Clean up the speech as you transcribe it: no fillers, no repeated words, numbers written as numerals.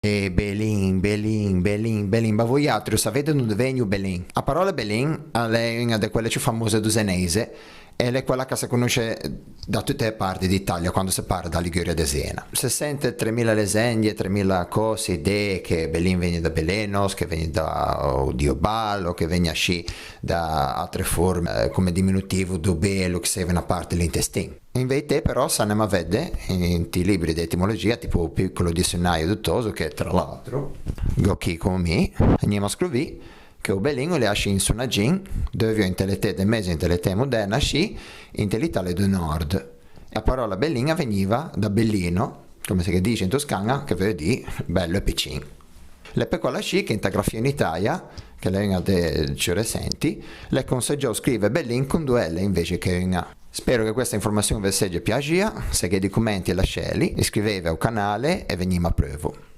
E Belin, Belin, Belin, Belin, ma voi altri sapete dove viene Belin? La parola Belin è una di quelle più famose del senese ed è quella che si conosce da tutte le parti d'Italia quando si parla da Liguria de Siena. Si sente 3000 leggende, 3000 cose, idee che Belin viene da Belenos, che viene da Dio Ballo, che viene asci da altre forme come diminutivo do Belo che serve una parte dell'intestino. Invece però se andiamo a vedere in libri di etimologia tipo un piccolo dizionario dottoso che tra l'altro qui come me andiamo a scrivere che o Belin le asci in Sunagin dove in telete de mese in telete moderna asci in l'Italia del nord. La parola Belin veniva da Bellino, come si dice in Toscana, che vuol dire bello e piccino. Le pecola sci che in grafia in Italia, che è una delle più recenti, le consigliò scrivere Belin con due L invece che una. Spero che questa informazione vi sia piaciuta, se che documenti e lasciali, iscrivetevi al canale e veniamo a prova.